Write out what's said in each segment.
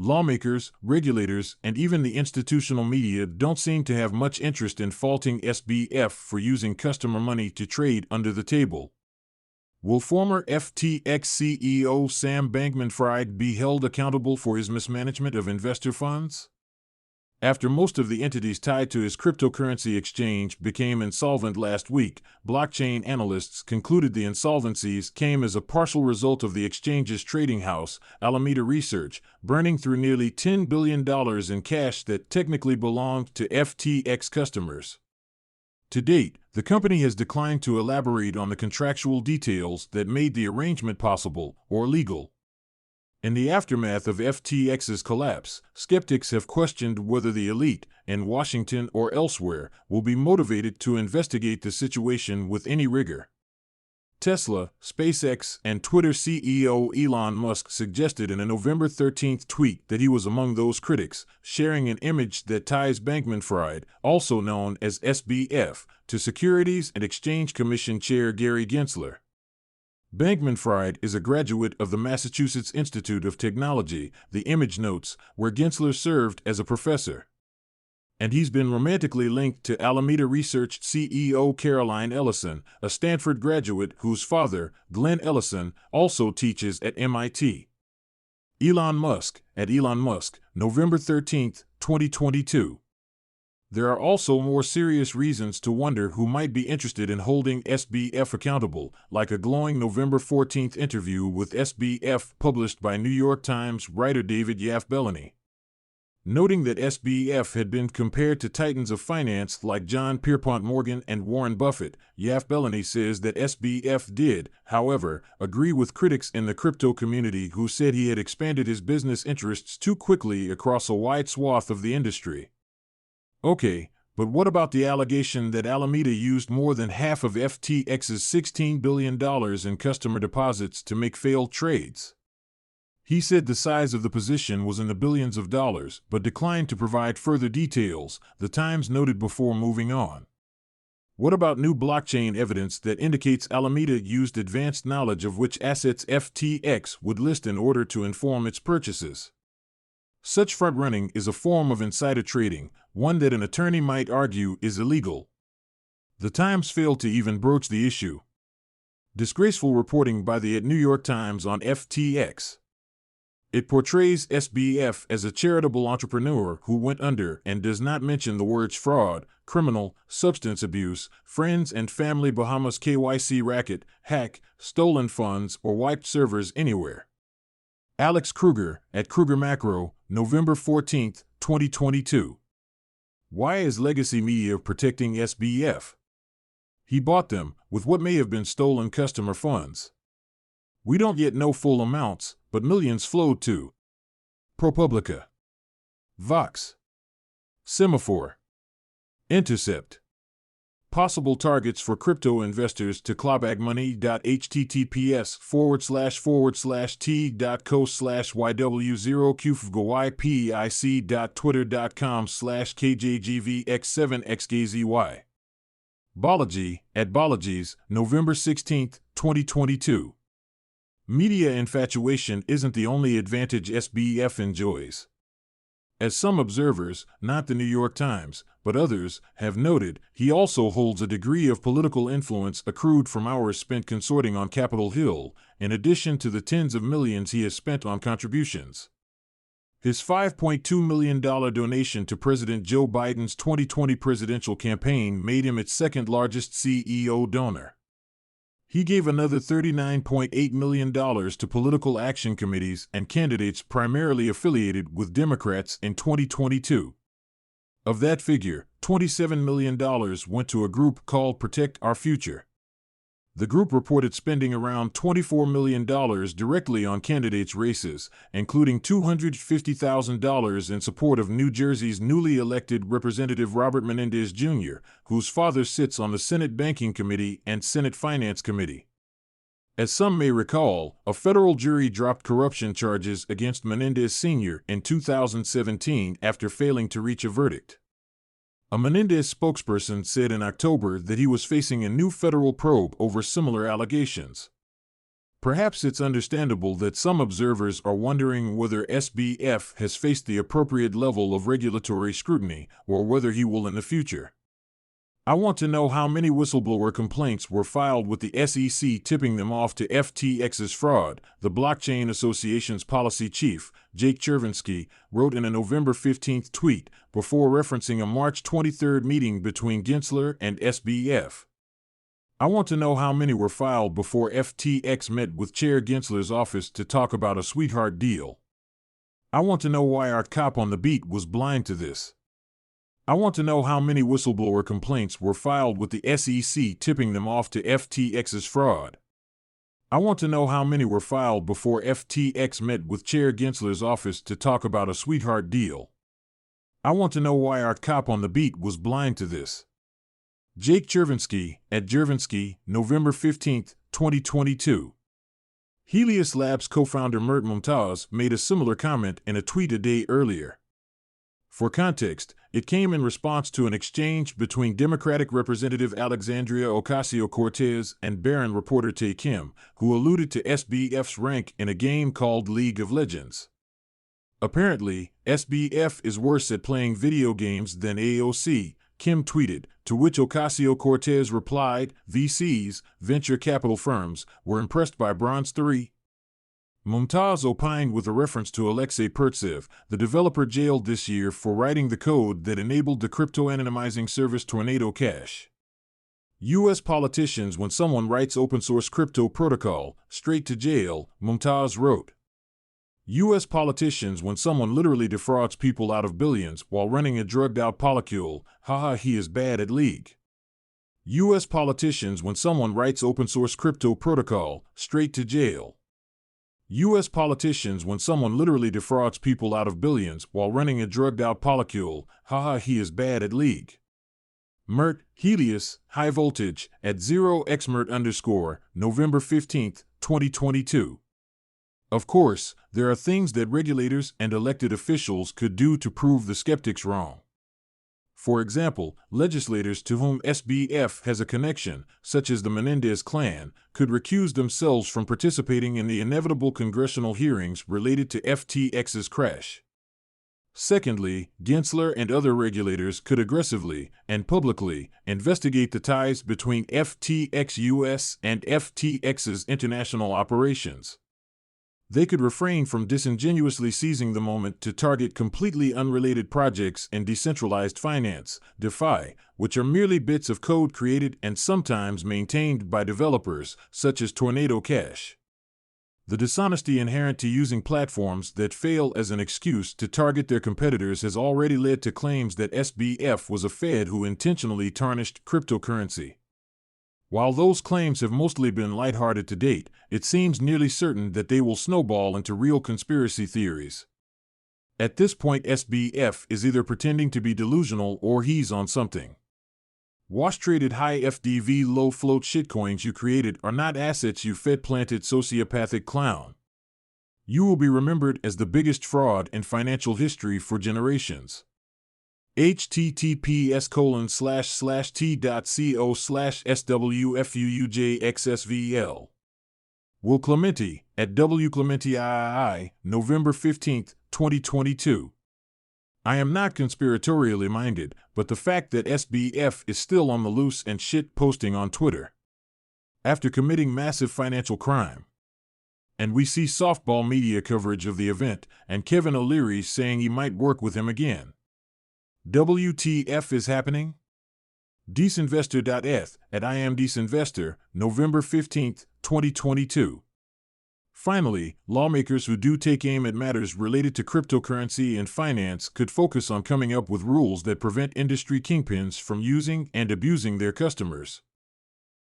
Lawmakers, regulators, and even the institutional media don't seem to have much interest in faulting SBF for using customer money to trade under the table. Will former FTX CEO Sam Bankman-Fried be held accountable for his mismanagement of investor funds? After most of the entities tied to his cryptocurrency exchange became insolvent last week, blockchain analysts concluded the insolvencies came as a partial result of the exchange's trading house, Alameda Research, burning through nearly $10 billion in cash that technically belonged to FTX customers. To date, the company has declined to elaborate on the contractual details that made the arrangement possible or legal. In the aftermath of FTX's collapse, skeptics have questioned whether the elite, in Washington or elsewhere, will be motivated to investigate the situation with any rigor. Tesla, SpaceX, and Twitter CEO Elon Musk suggested in a November 13 tweet that he was among those critics, sharing an image that ties Bankman-Fried, also known as SBF, to Securities and Exchange Commission Chair Gary Gensler. Bankman-Fried is a graduate of the Massachusetts Institute of Technology, the image notes, where Gensler served as a professor. And he's been romantically linked to Alameda Research CEO Caroline Ellison, a Stanford graduate whose father, Glenn Ellison, also teaches at MIT. Elon Musk, at Elon Musk, November 13, 2022. There are also more serious reasons to wonder who might be interested in holding SBF accountable, like a glowing November 14 interview with SBF published by New York Times writer David Bellany. Noting that SBF had been compared to titans of finance like John Pierpont Morgan and Warren Buffett, Bellany says that SBF did, however, agree with critics in the crypto community who said he had expanded his business interests too quickly across a wide swath of the industry. Okay, but what about the allegation that Alameda used more than half of FTX's $16 billion in customer deposits to make failed trades? He said the size of the position was in the billions of dollars, but declined to provide further details, the Times noted before moving on. What about new blockchain evidence that indicates Alameda used advanced knowledge of which assets FTX would list in order to inform its purchases? Such front-running is a form of insider trading, one that an attorney might argue is illegal. The Times failed to even broach the issue. Disgraceful reporting by the New York Times on FTX. It portrays SBF as a charitable entrepreneur who went under and does not mention the words fraud, criminal, substance abuse, friends and family Bahamas KYC racket, hack, stolen funds, or wiped servers anywhere. Alex Kruger, at Kruger Macro, November 14, 2022. Why is legacy media protecting SBF? He bought them with what may have been stolen customer funds. We don't yet know full amounts, but millions flowed to ProPublica, Vox, Semaphore, Intercept. Possible targets for crypto investors to clawback money. https://t.co/ywzero-kypic.twitter.com/kjgvx7xkzy. Balaji, at Balaji's, November 16, 2022. Media infatuation isn't the only advantage SBF enjoys. As some observers, not the New York Times, but others, have noted, he also holds a degree of political influence accrued from hours spent consorting on Capitol Hill, in addition to the tens of millions he has spent on contributions. His $5.2 million donation to President Joe Biden's 2020 presidential campaign made him its second-largest CEO donor. He gave another $39.8 million to political action committees and candidates primarily affiliated with Democrats in 2022. Of that figure, $27 million went to a group called Protect Our Future. The group reported spending around $24 million directly on candidates' races, including $250,000 in support of New Jersey's newly elected Representative Robert Menendez Jr., whose father sits on the Senate Banking Committee and Senate Finance Committee. As some may recall, a federal jury dropped corruption charges against Menendez Sr. in 2017 after failing to reach a verdict. A Menendez spokesperson said in October that he was facing a new federal probe over similar allegations. Perhaps it's understandable that some observers are wondering whether SBF has faced the appropriate level of regulatory scrutiny or whether he will in the future. I want to know how many whistleblower complaints were filed with the SEC tipping them off to FTX's fraud, the Blockchain Association's policy chief, Jake Chervinsky, wrote in a November 15 tweet before referencing a March 23 meeting between Gensler and SBF. I want to know how many were filed before FTX met with Chair Gensler's office to talk about a sweetheart deal. I want to know why our cop on the beat was blind to this. I want to know how many whistleblower complaints were filed with the SEC tipping them off to FTX's fraud. I want to know how many were filed before FTX met with Chair Gensler's office to talk about a sweetheart deal. I want to know why our cop on the beat was blind to this. Jake Chervinsky, at Chervinsky, November 15, 2022. Helios Labs co-founder Mert Mumtaz made a similar comment in a tweet a day earlier. For context, it came in response to an exchange between Democratic Representative Alexandria Ocasio-Cortez and Barron reporter Tae Kim, who alluded to SBF's rank in a game called League of Legends. Apparently, SBF is worse at playing video games than AOC, Kim tweeted, to which Ocasio-Cortez replied, VCs, venture capital firms, were impressed by Bronze 3. Mumtaz opined with a reference to Alexei Pertsev, the developer jailed this year for writing the code that enabled the crypto-anonymizing service Tornado Cash. U.S. politicians when someone writes open-source crypto protocol, straight to jail, Mumtaz wrote. U.S. politicians when someone literally defrauds people out of billions while running a drugged-out polycule, haha he is bad at League. U.S. politicians when someone writes open-source crypto protocol, straight to jail. U.S. politicians when someone literally defrauds people out of billions while running a drugged-out polycule, haha he is bad at League. Mert, Helios, High Voltage, at 0xmert_, November 15, 2022. Of course, there are things that regulators and elected officials could do to prove the skeptics wrong. For example, legislators to whom SBF has a connection, such as the Menendez clan, could recuse themselves from participating in the inevitable congressional hearings related to FTX's crash. Secondly, Gensler and other regulators could aggressively and publicly investigate the ties between FTX US and FTX's international operations. They could refrain from disingenuously seizing the moment to target completely unrelated projects in decentralized finance, DeFi, which are merely bits of code created and sometimes maintained by developers, such as Tornado Cash. The dishonesty inherent to using platforms that fail as an excuse to target their competitors has already led to claims that SBF was a Fed who intentionally tarnished cryptocurrency. While those claims have mostly been lighthearted to date, it seems nearly certain that they will snowball into real conspiracy theories. At this point, SBF is either pretending to be delusional or he's on something. Wash-traded high FDV low-float shitcoins you created are not assets you fed-planted sociopathic clown. You will be remembered as the biggest fraud in financial history for generations. https://t.co/swfujxsvl. Will Clementi, at W. Clementi III, November 15, 2022. I am not conspiratorially minded, but the fact that SBF is still on the loose and shit posting on Twitter after committing massive financial crime. And we see softball media coverage of the event, and Kevin O'Leary saying he might work with him again. WTF is happening? Disinvestor.eth, at I am Disinvestor, November 15, 2022. Finally, lawmakers who do take aim at matters related to cryptocurrency and finance could focus on coming up with rules that prevent industry kingpins from using and abusing their customers.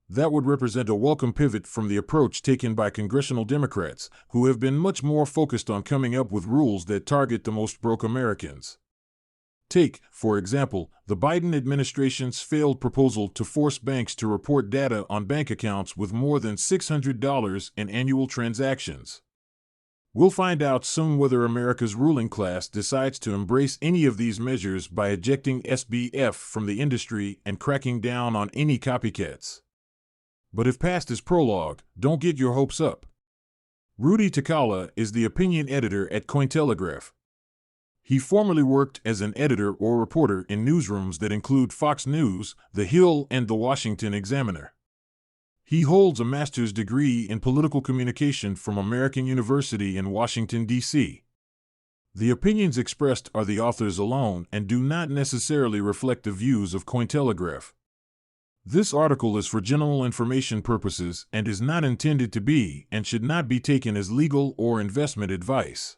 That would represent a welcome pivot from the approach taken by congressional Democrats, who have been much more focused on coming up with rules that target the most broke Americans. Take, for example, the Biden administration's failed proposal to force banks to report data on bank accounts with more than $600 in annual transactions. We'll find out soon whether America's ruling class decides to embrace any of these measures by ejecting SBF from the industry and cracking down on any copycats. But if past is prologue, don't get your hopes up. Rudy Takala is the opinion editor at Cointelegraph. He formerly worked as an editor or reporter in newsrooms that include Fox News, The Hill, and The Washington Examiner. He holds a master's degree in political communication from American University in Washington, D.C. The opinions expressed are the author's alone and do not necessarily reflect the views of Cointelegraph. This article is for general information purposes and is not intended to be and should not be taken as legal or investment advice.